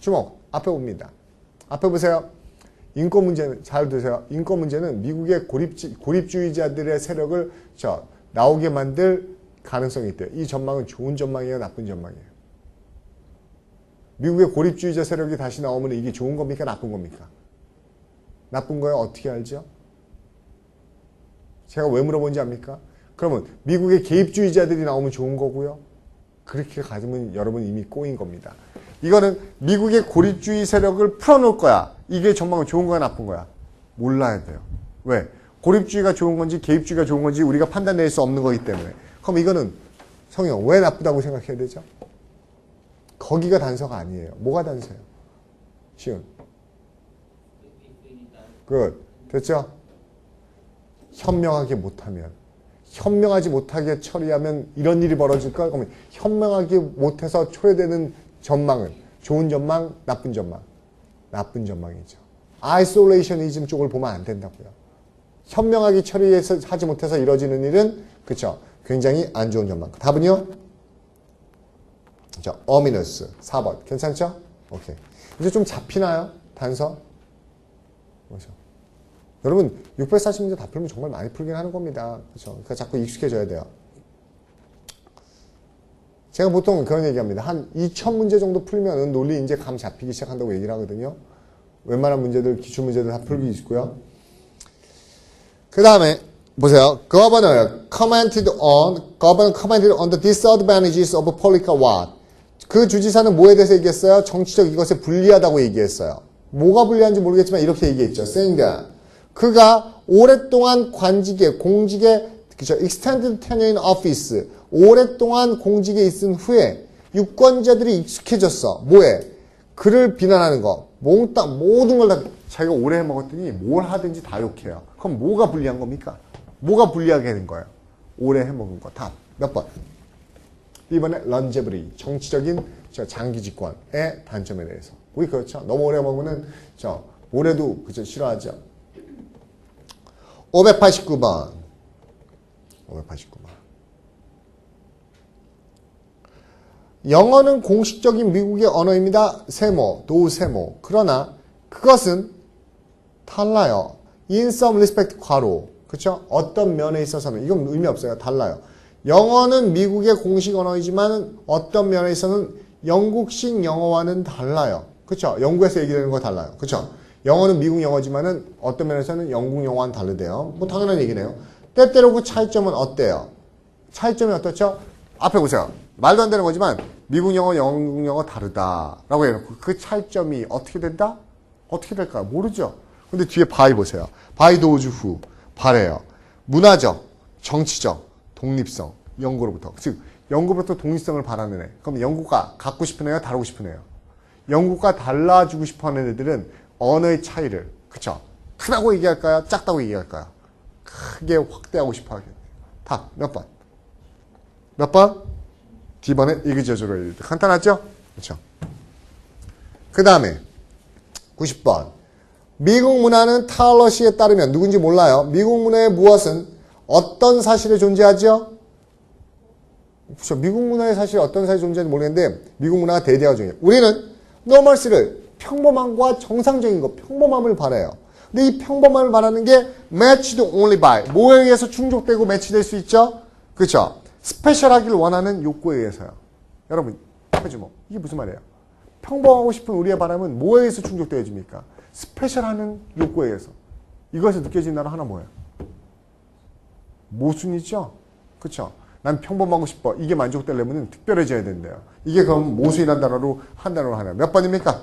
Speaker 1: 주목. 앞에 봅니다. 앞에 보세요. 인권 문제는, 잘 드세요. 인권 문제는 미국의 고립주의자들의 세력을 나오게 만들 가능성이 있대요. 이 전망은 좋은 전망이에요? 나쁜 전망이에요? 미국의 고립주의자 세력이 다시 나오면 이게 좋은 겁니까? 나쁜 겁니까? 나쁜 거예요? 어떻게 알죠? 제가 왜 물어본지 압니까? 그러면 미국의 개입주의자들이 나오면 좋은 거고요. 그렇게 가지면 여러분 이미 꼬인 겁니다. 이거는 미국의 고립주의 세력을 풀어놓을 거야. 이게 전망은 좋은 거야, 나쁜 거야? 몰라야 돼요. 왜? 고립주의가 좋은 건지 개입주의가 좋은 건지 우리가 판단낼 수 없는 거기 때문에. 그럼 이거는 성형 왜 나쁘다고 생각해야 되죠? 거기가 단서가 아니에요. 뭐가 단서예요? 시은. 굿. 됐죠? 현명하게 못하면. 현명하지 못하게 처리하면 이런 일이 벌어질까? 그러면 현명하게 못해서 초래되는 전망은 좋은 전망, 나쁜 전망. 나쁜 전망이죠. 아이솔레이셔니즘 쪽을 보면 안 된다고요. 현명하게 처리해서 하지 못해서 이루어지는 일은 그쵸? 굉장히 안 좋은 전망. 답은요? 자, ominous. 4번. 괜찮죠? 오케이. 이제 좀 잡히나요? 단서? 그렇죠. 여러분 640문제 다 풀면 정말 많이 풀긴 하는 겁니다. 그렇죠? 그러니까 자꾸 익숙해져야 돼요. 제가 보통 그런 얘기합니다. 한 2000문제 정도 풀면은 논리 이제 감 잡히기 시작한다고 얘기를 하거든요. 웬만한 문제들, 기출문제들 다 풀기 있고요. 그 다음에 보세요. Governor commented on the disadvantages of political what? 그 주지사는 뭐에 대해서 얘기했어요? 정치적 이것에 불리하다고 얘기했어요. 뭐가 불리한지 모르겠지만 이렇게 얘기했죠. saying that 그가 오랫동안 공직에 그쵸? extended tenure in office 오랫동안 공직에 있은 후에 유권자들이 익숙해졌어. 뭐에? 그를 비난하는 거. 몽땅 모든 걸 다 자기가 오래 해먹었더니 뭘 하든지 다 욕해요. 그럼 뭐가 불리한 겁니까? 뭐가 불리하게 된 거예요? 오래 해먹은 거. 답. 몇 번? 이번에 longevity. 정치적인 장기 집권의 단점에 대해서. 우리 그렇죠. 너무 오래 먹으면 모래도 그죠 싫어하죠. 589번. 영어는 공식적인 미국의 언어입니다. 세모, 도세모. 그러나 그것은 달라요. In some respect 괄호. 그렇죠? 어떤 면에 있어서는 이건 의미 없어요. 달라요. 영어는 미국의 공식 언어이지만 어떤 면에 있어서는 영국식 영어와는 달라요. 그렇죠? 영국에서 얘기하는 거 달라요. 그렇죠? 영어는 미국 영어지만은 어떤 면에서는 영국 영어와는 다르대요. 뭐 당연한 얘기네요. 때때로 그 차이점은 어때요? 차이점이 어떻죠? 앞에 보세요. 말도 안 되는 거지만 미국 영어, 영국 영어 다르다라고 해놓고 그 차이점이 어떻게 된다? 어떻게 될까요? 모르죠. 근데 뒤에 바이 보세요. 바이 도우즈 후 바래요. 문화적, 정치적, 독립성, 영국으로부터. 즉 영국으로부터 독립성을 바라는 애. 그럼 영국과 같고 싶은 애가 다르고 싶은 애예요. 영국과 달라지고 싶어하는 애들은 언어의 차이를 그쵸? 크다고 얘기할까요? 작다고 얘기할까요? 크게 확대하고 싶어 하겠네요. 답 몇 번? 몇 번? D번에 이그저저로 간단하죠? 그렇죠? 그 다음에 90번 미국 문화는 탈러시에 따르면 누군지 몰라요. 미국 문화의 무엇은 어떤 사실에 존재하죠? 그렇죠? 미국 문화의 사실이 어떤 사실이 존재하는지 모르겠는데 미국 문화가 대대화 중이에요. 우리는 normals를 평범함과 정상적인 것, 평범함을 바라요. 근데 이 평범함을 바라는 게 matched only by 뭐에 의해서 충족되고 매치될 수 있죠? 그렇죠? 스페셜하기를 원하는 욕구에 의해서요. 여러분, 해주모. 이게 무슨 말이에요? 평범하고 싶은 우리의 바람은 뭐에 의해서 충족되어집니까? 스페셜하는 욕구에 의해서. 이것에서 느껴지는 단어 하나 뭐예요? 모순이죠? 그렇죠? 난 평범하고 싶어. 이게 만족되려면 특별해져야 된대요. 이게 그럼 모순이라는 단어로 한 단어로 하나요. 몇 번입니까?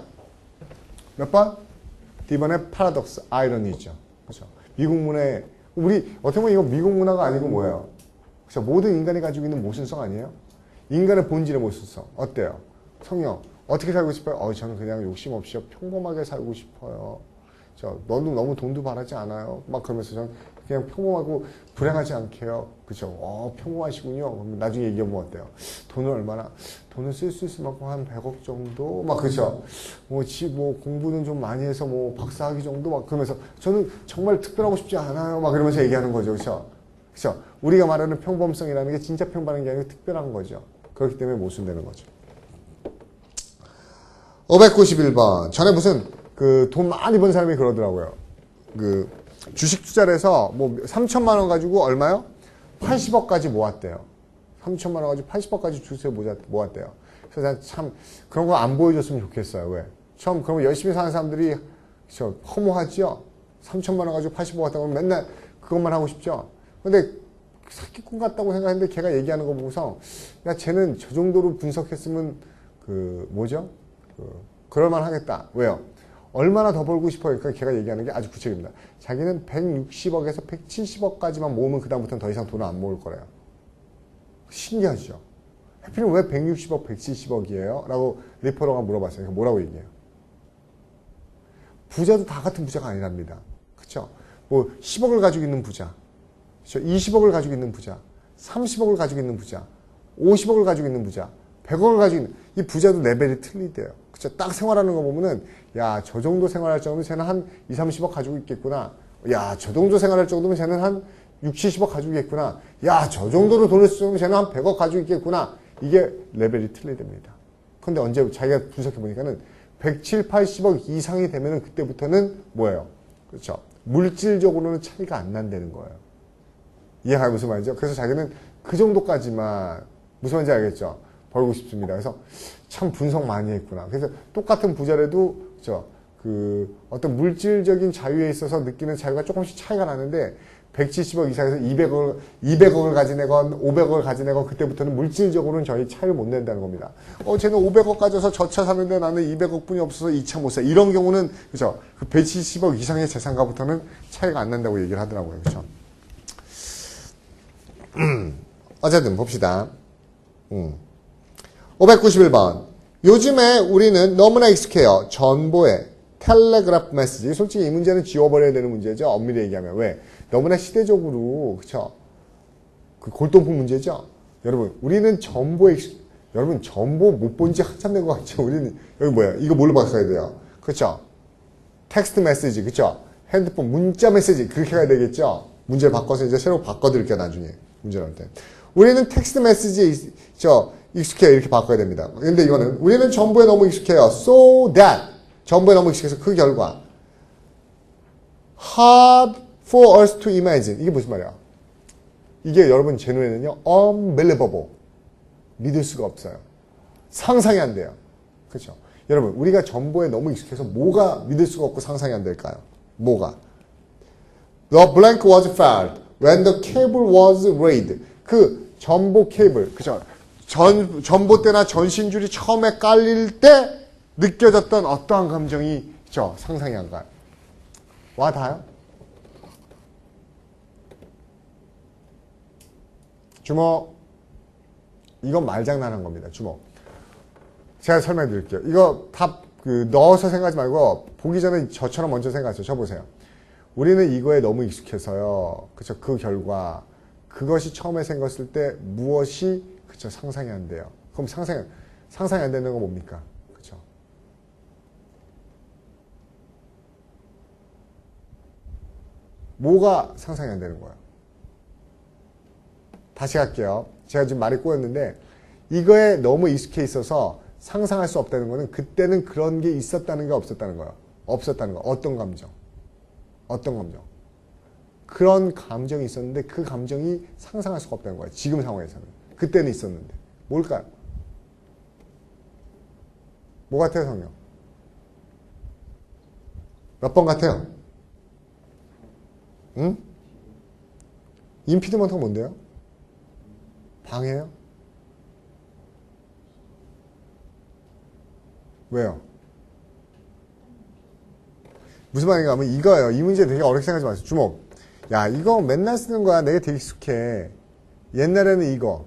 Speaker 1: 몇 번? D번에 파라독스, 아이러니죠. 그렇죠? 미국 문화에 우리 어떻게 보면 이거 미국 문화가 아니고 뭐예요? 그렇죠? 모든 인간이 가지고 있는 모순성 아니에요? 인간의 본질의 모순성. 어때요? 성형. 어떻게 살고 싶어요? 저는 그냥 욕심 없이 평범하게 살고 싶어요. 너무 돈도 바라지 않아요. 막 그러면서 저는 그냥 평범하고 불행하지 않게요. 그죠? 평범하시군요. 그럼 나중에 얘기해보면 어때요? 돈을 쓸 수 있을 만큼 한 100억 정도? 막, 그죠? 공부는 좀 많이 해서 박사학위 정도? 막 그러면서 저는 정말 특별하고 싶지 않아요. 막 그러면서 얘기하는 거죠. 그죠? 그죠? 우리가 말하는 평범성이라는 게 진짜 평범한 게 아니고 특별한 거죠. 그렇기 때문에 모순되는 거죠. 591번. 전에 무슨 돈 많이 번 사람이 그러더라고요. 주식 투자를 해서 3천만 원 가지고 얼마요? 80억까지 모았대요. 3천만 원 가지고 80억까지 주식에 모았대요. 그래서 난 참 그런 거 안 보여줬으면 좋겠어요. 왜? 그러면 열심히 사는 사람들이 허무하지요? 3천만 원 가지고 80억 왔다고 하면 맨날 그것만 하고 싶죠? 근데 사기꾼 같다고 생각했는데 걔가 얘기하는 거 보고서 야 쟤는 저 정도로 분석했으면 그럴만 하겠다. 왜요? 얼마나 더 벌고 싶어요? 그러니까 걔가 얘기하는 게 아주 구체적입니다. 자기는 160억에서 170억까지만 모으면 그 다음부터는 더 이상 돈을 안 모을 거래요. 신기하죠? 해필은 왜 160억, 170억이에요? 라고 리포터가 물어봤어요. 그러니까 뭐라고 얘기해요? 부자도 다 같은 부자가 아니랍니다. 그쵸? 10억을 가지고 있는 부자, 그쵸? 20억을 가지고 있는 부자, 30억을 가지고 있는 부자, 50억을 가지고 있는 부자, 100억을 가지고 있는 이 부자도 레벨이 틀리대요. 그쵸? 딱 생활하는 거 보면은 야, 저 정도 생활할 정도면 쟤는 한 2, 30억 가지고 있겠구나. 야, 저 정도 생활할 정도면 쟤는 한 6, 70억 가지고 있겠구나. 야, 저 정도로 돈을 쓸 정도면 쟤는 한 100억 가지고 있겠구나. 이게 레벨이 틀리답니다. 근데 언제 자기가 분석해 보니까는 170, 80억 이상이 되면은 그때부터는 뭐예요? 그렇죠? 물질적으로는 차이가 안 난다는 거예요. 이해가 무슨 말이죠? 그래서 자기는 그 정도까지만 무슨 말인지 알겠죠? 벌고 싶습니다. 그래서 참 분석 많이 했구나. 그래서 똑같은 부자라도 어떤 물질적인 자유에 있어서 느끼는 자유가 조금씩 차이가 나는데 170억 이상에서 200억을 가지내건 500억을 가지내건 그때부터는 물질적으로는 저희 차이를 못 낸다는 겁니다. 쟤는 500억 가져서 저 차 사는데 나는 200억 뿐이 없어서 이 차 못 사. 이런 경우는 그죠? 그 170억 이상의 재산가부터는 차이가 안 난다고 얘기를 하더라고요. 그렇죠? 어쨌든 봅시다. 591번. 요즘에 우리는 너무나 익숙해요. 전보에 텔레그래프 메시지. 솔직히 이 문제는 지워버려야 되는 문제죠. 엄밀히 얘기하면. 왜? 너무나 시대적으로, 그쵸? 그 골동품 문제죠? 여러분, 우리는 전보에 여러분 정보 못 본 지 한참 된 것 같죠? 우리는 여기 뭐야? 이거 뭘로 바꿔야 돼요? 그렇죠? 텍스트 메시지, 그렇죠? 핸드폰 문자 메시지 그렇게 가야 되겠죠? 문제를 바꿔서 이제 새로 바꿔드릴게요 나중에 문제 나올 때. 우리는 텍스트 메시지에 익숙해요. 이렇게 바꿔야 됩니다. 근데 이거는 우리는 정보에 너무 익숙해요. So that 정보에 너무 익숙해서 그 결과 hard for us to imagine. 이게 무슨 말이야? 이게 여러분 제 눈에는요 unbelievable. 믿을 수가 없어요. 상상이 안 돼요. 그렇죠? 여러분 우리가 정보에 너무 익숙해서 뭐가 믿을 수가 없고 상상이 안 될까요? 뭐가? The blank was found when the cable was laid. 그 전보 케이블, 그죠? 전봇대나 전신줄이 처음에 깔릴 때 느껴졌던 어떠한 감정이 상상이 안 가요. 와 닿아요? 주먹. 이건 말장난한 겁니다. 주먹. 제가 설명해 드릴게요. 이거 다 넣어서 생각하지 말고 보기 전에 저처럼 먼저 생각하세요. 저 보세요. 우리는 이거에 너무 익숙해서요. 그쵸? 그 결과 그것이 처음에 생겼을 때 무엇이 그쵸? 상상이 안 돼요. 그럼 상상이 안 되는 건 뭡니까? 그쵸? 뭐가 상상이 안 되는 거예요? 다시 할게요. 제가 지금 말이 꼬였는데 이거에 너무 익숙해 있어서 상상할 수 없다는 거는 그때는 그런 게 있었다는 게 없었다는 거예요. 없었다는 거. 어떤 감정? 어떤 감정? 그런 감정이 있었는데 그 감정이 상상할 수가 없다는 거예요. 지금 상황에서는. 그때는 있었는데. 뭘까요? 뭐 같아요, 성령? 몇 번 같아요? 응? 임피드먼트가 뭔데요? 방해요? 왜요? 무슨 말인가 하면 이거예요. 이 문제 되게 어렵게 생각하지 마세요. 주목. 야, 이거 맨날 쓰는 거야. 내가 되게 익숙해. 옛날에는 이거.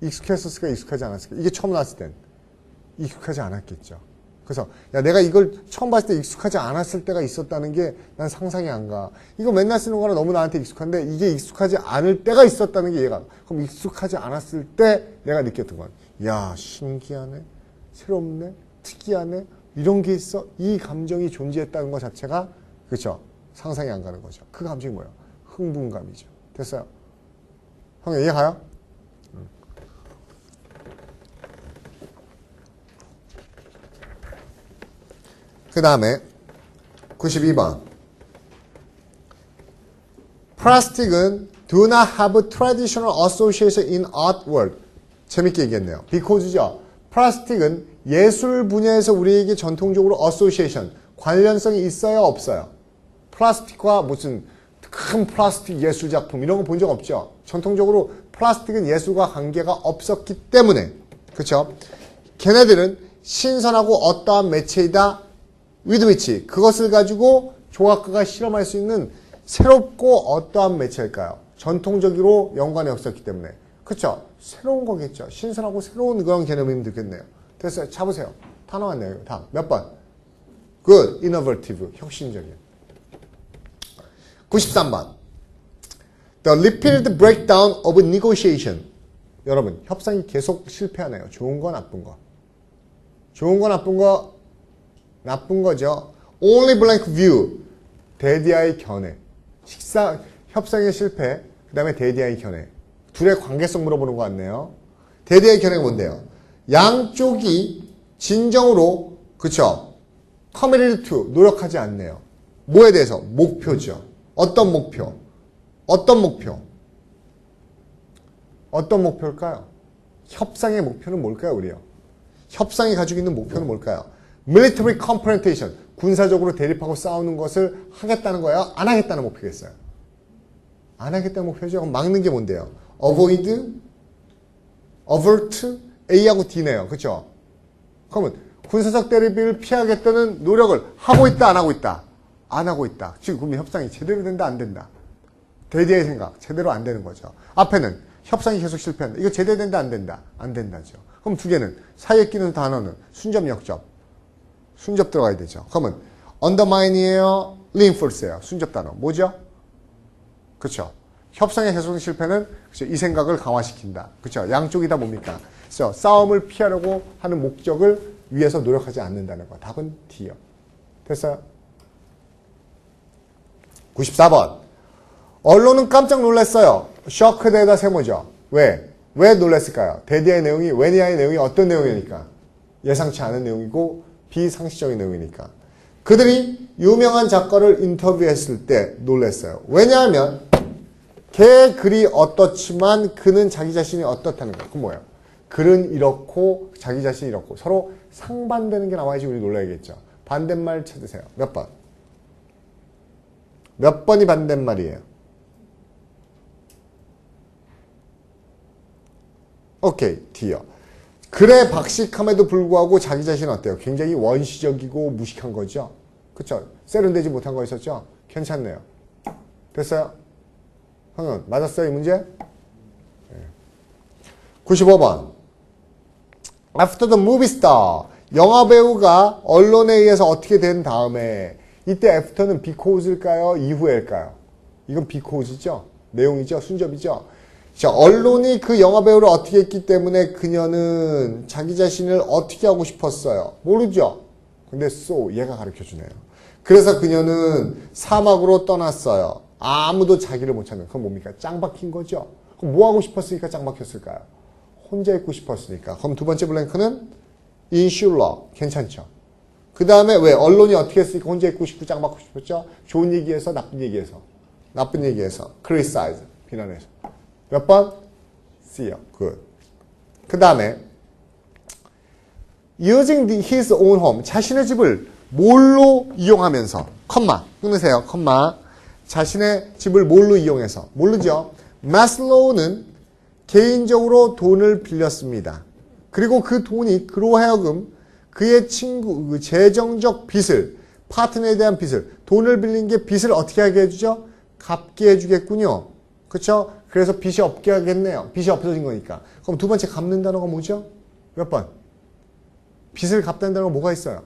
Speaker 1: 익숙했었을까? 익숙하지 않았을까? 이게 처음 나왔을 땐 익숙하지 않았겠죠. 그래서 야, 내가 이걸 처음 봤을 때 익숙하지 않았을 때가 있었다는 게 난 상상이 안 가. 이거 맨날 쓰는 거라 너무 나한테 익숙한데 이게 익숙하지 않을 때가 있었다는 게 이해가 안 가. 그럼 익숙하지 않았을 때 내가 느꼈던 건 야, 신기하네. 새롭네. 특이하네. 이런 게 있어. 이 감정이 존재했다는 것 자체가 그렇죠. 상상이 안 가는 거죠. 그 감정이 뭐예요? 흥분감이죠. 됐어요? 형 이해 가요? 그 다음에 92번. Plastic은 do not have traditional association in art world. 재밌게 얘기했네요. Because죠. 플라스틱은 예술 분야에서 우리에게 전통적으로 association, 관련성이 있어요? 없어요? 플라스틱과 무슨 큰 플라스틱 예술 작품 이런 거 본 적 없죠? 전통적으로 플라스틱은 예술과 관계가 없었기 때문에 그렇죠? 걔네들은 신선하고 어떠한 매체이다 with which 그것을 가지고 조각가가 실험할 수 있는 새롭고 어떠한 매체일까요? 전통적으로 연관이 없었기 때문에 그렇죠? 새로운 거겠죠. 신선하고 새로운 그런 개념이면 되겠네요. 됐어요. 잡으세요. 다 나왔네요. 다. 몇 번? Good. Innovative. 혁신적인. 93번. The repeated breakdown of negotiation. 여러분, 협상이 계속 실패하네요. 좋은 거, 나쁜 거. 좋은 거, 나쁜 거. 나쁜 거죠. Only blank view. 대디아의 견해. 협상의 실패. 그 다음에 대디아의 견해. 둘의 관계성 물어보는 것 같네요. 대디아의 견해가 뭔데요? 양쪽이 진정으로 그쵸? committed to 노력하지 않네요. 뭐에 대해서? 목표죠. 어떤 목표? 어떤 목표? 어떤 목표일까요? 협상의 목표는 뭘까요, 우리요? 협상이 가지고 있는 목표는 뭘까요? military confrontation 군사적으로 대립하고 싸우는 것을 하겠다는 거예요? 안 하겠다는 목표겠어요? 안 하겠다는 목표죠. 그럼 막는 게 뭔데요? avoid, avert, A하고 D네요. 그렇죠? 그러면 군사적 대립을 피하겠다는 노력을 하고 있다, 안 하고 있다? 안 하고 있다. 지금 그러면 협상이 제대로 된다, 안 된다? 대디의 생각, 제대로 안 되는 거죠. 앞에는 협상이 계속 실패한다. 이거 제대로 된다, 안 된다? 안 된다죠. 그럼 두 개는 사이에 끼는 단어는 순접, 역접. 순접 들어가야 되죠. 그러면 undermine이에요, reinforce예요. 순접 단어. 뭐죠? 그렇죠? 협상의 계속 실패는 그렇죠? 이 생각을 강화시킨다. 그렇죠? 양쪽이 다 뭡니까? 그래서 싸움을 피하려고 하는 목적을 위해서 노력하지 않는다는 거. 답은 D요. 됐어요? 94번. 언론은 깜짝 놀랐어요. 쇼크되다 세모죠. 왜? 왜 놀랐을까요? 데디아의 내용이, 왜니아의 내용이 어떤 내용이니까? 예상치 않은 내용이고 비상식적인 내용이니까. 그들이 유명한 작가를 인터뷰했을 때 놀랐어요. 왜냐하면 걔 글이 어떻지만 그는 자기 자신이 어떻다는 거예요. 그건 뭐예요? 글은 이렇고 자기 자신이 이렇고 서로 상반되는 게 나와야지 우리 놀라야겠죠. 반대말 찾으세요. 몇 번? 몇 번이 반대말이에요? 오케이, D요. 글에 박식함에도 불구하고 자기 자신은 어때요? 굉장히 원시적이고 무식한 거죠? 그쵸? 세련되지 못한 거 있었죠? 괜찮네요. 됐어요? 형은 맞았어요, 이 문제? 네. 95번. After the movie star. 영화 배우가 언론에 의해서 어떻게 된 다음에 이때 after는 because일까요? 이후일까요? 이건 because죠? 내용이죠? 순접이죠? 자, 언론이 그 영화 배우를 어떻게 했기 때문에 그녀는 자기 자신을 어떻게 하고 싶었어요? 모르죠? 근데 so, 얘가 가르쳐주네요. 그래서 그녀는 사막으로 떠났어요. 아무도 자기를 못 찾는. 그건 뭡니까? 짱 박힌 거죠? 그럼 뭐 하고 싶었으니까 짱 박혔을까요? 혼자 있고 싶었으니까. 그럼 두 번째 블랭크는 insular. 괜찮죠? 그 다음에 왜? 언론이 어떻게 했으니까 혼자 있고 싶고 짱 박고 싶었죠? 좋은 얘기에서 나쁜 얘기에서. 나쁜 얘기에서. criticize. 비난해서. 몇 번? C요. good. 그 다음에 using his own home. 자신의 집을 뭘로 이용하면서. 컴마. 끊으세요. 컴마. 자신의 집을 뭘로 이용해서. 모르죠? 마슬로우는 개인적으로 돈을 빌렸습니다. 그리고 그 돈이 그로 하여금 그의 친구, 그 재정적 빚을, 파트너에 대한 빚을, 돈을 빌린 게 빚을 어떻게 하게 해주죠? 갚게 해주겠군요. 그렇죠? 그래서 빚이 없게 하겠네요. 빚이 없어진 거니까. 그럼 두 번째 갚는 단어가 뭐죠? 몇 번? 빚을 갚다는 단어가 뭐가 있어요?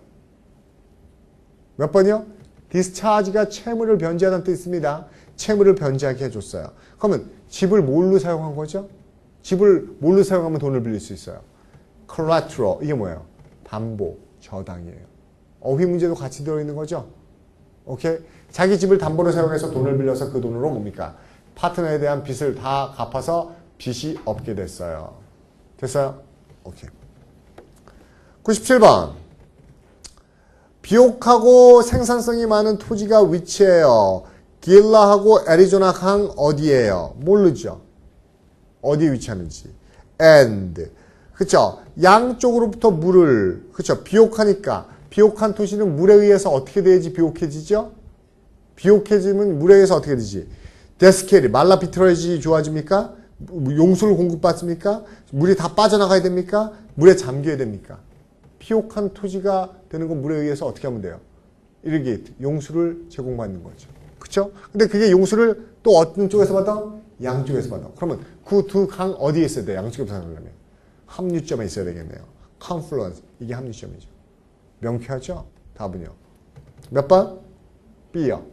Speaker 1: 몇 번이요? discharge가 채무를 변제하다는 뜻이 있습니다. 채무를 변제하게 해줬어요. 그러면 집을 뭘로 사용한 거죠? 집을 뭘로 사용하면 돈을 빌릴 수 있어요? collateral. 이게 뭐예요? 담보, 저당이에요. 어휘 문제도 같이 들어있는 거죠? 오케이? 자기 집을 담보로 사용해서 돈을 빌려서 그 돈으로 뭡니까? 파트너에 대한 빚을 다 갚아서 빚이 없게 됐어요. 됐어요? 오케이. 97번. 비옥하고 생산성이 많은 토지가 위치해요. 길라하고 애리조나 강 어디예요? 모르죠. 어디에 위치하는지. and. 그쵸? 양쪽으로부터 물을, 그쵸? 비옥하니까. 비옥한 토지는 물에 의해서 어떻게 돼야지 비옥해지죠? 비옥해지면 물에 의해서 어떻게 되지? 데스케일이 말라 비틀어야지 좋아집니까? 용수를 공급받습니까? 물이 다 빠져나가야 됩니까? 물에 잠겨야 됩니까? 비옥한 토지가 되는 건 물에 의해서 어떻게 하면 돼요? irrigate, 용수를 제공받는 거죠. 그쵸? 근데 그게 용수를 또 어떤 쪽에서 받아? 양쪽에서 받아. 그러면 그 두 강 어디에 있어야 돼? 양쪽에서 받으려면. 합류점에 있어야 되겠네요. confluence, 이게 합류점이죠. 명쾌하죠? 답은요. 몇 번? B요.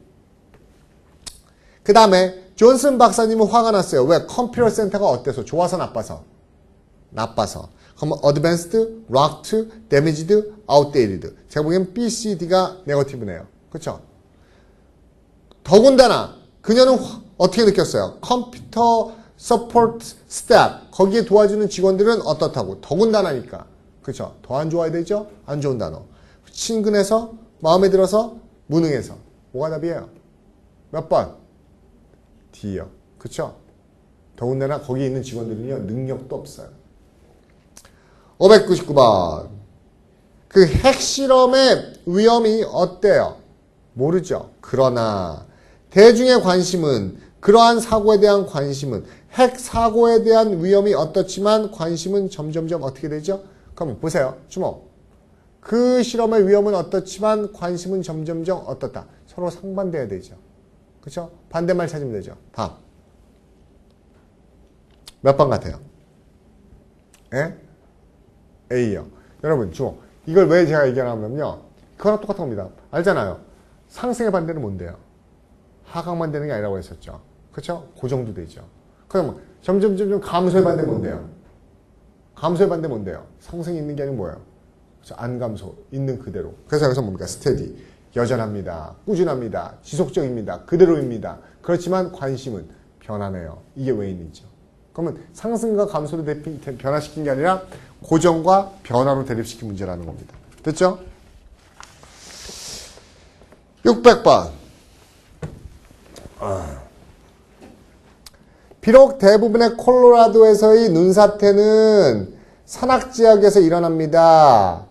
Speaker 1: 그 다음에 존슨 박사님은 화가 났어요. 왜? 컴퓨터 센터가 어때서? 좋아서 나빠서? 나빠서. 그러면 advanced, rocked, damaged, outdated. 제가 보기엔 B, C, D가 네거티브네요. 그렇죠? 더군다나 그녀는 어떻게 느꼈어요? 컴퓨터 서포트 스텝, 거기에 도와주는 직원들은 어떻다고? 더군다나니까. 그렇죠? 더 안 좋아야 되죠? 안 좋은 단어. 친근해서, 마음에 들어서, 무능해서. 뭐가 답이에요? 몇 번? D요. 그렇죠? 더군다나 거기 있는 직원들은요, 능력도 없어요. 599번. 그 핵실험의 위험이 어때요? 모르죠. 그러나 대중의 관심은, 그러한 사고에 대한 관심은, 핵 사고에 대한 위험이 어떻지만 관심은 점점점 어떻게 되죠? 그럼 보세요. 주목. 그 실험의 위험은 어떻지만 관심은 점점점 어떻다. 서로 상반돼야 되죠. 그렇죠? 반대말 찾으면 되죠. 다음. 몇 번 같아요? 예? A요. 여러분 주목. 이걸 왜 제가 얘기하냐면요. 그거랑 똑같은 겁니다. 알잖아요. 상승의 반대는 뭔데요? 하강만 되는 게 아니라고 했었죠. 그렇죠? 그 정도 되죠. 그럼 점점 감소의 반대는 뭔데요? 감소의 반대 뭔데요? 상승이 있는 게 아니고 뭐예요? 그래서 안 감소, 있는 그대로. 그래서 여기서 뭡니까? 스테디. 여전합니다. 꾸준합니다. 지속적입니다. 그대로입니다. 그렇지만 관심은 변하네요. 이게 왜 있는지요? 그러면 상승과 감소로 변화시킨 게 아니라 고정과 변화로 대립시킨 문제라는 겁니다. 됐죠? 600번. 비록 대부분의 콜로라도에서의 눈사태는 산악지역에서 일어납니다.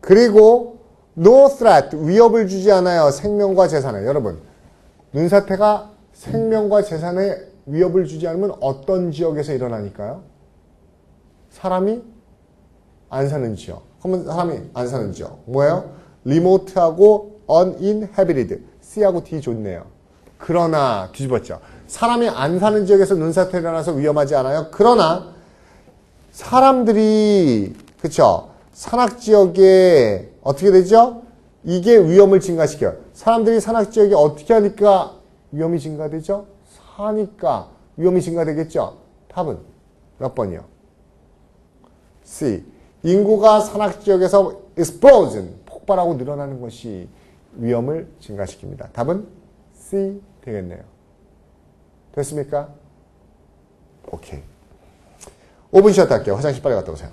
Speaker 1: 그리고 no threat, 위협을 주지 않아요. 생명과 재산에. 여러분, 눈사태가 생명과 재산에 위협을 주지 않으면 어떤 지역에서 일어나니까요? 사람이 안 사는 지역. 그러면 사람이 안 사는 지역. 뭐예요? remote하고 uninhabited. C하고 D 좋네요. 그러나 뒤집었죠. 사람이 안 사는 지역에서 눈사태 일어나서 위험하지 않아요. 그러나 사람들이 그쵸? 산악지역에 어떻게 되죠? 이게 위험을 증가시켜요. 사람들이 산악지역에 어떻게 하니까 위험이 증가되죠? 사니까 위험이 증가되겠죠? 답은 몇 번이요? C. 인구가 산악지역에서 explosion, 폭발하고 늘어나는 것이 위험을 증가시킵니다. 답은 C 되겠네요. 됐습니까? 오케이. 5분 쉬었다 할게요. 화장실 빨리 갔다 오세요.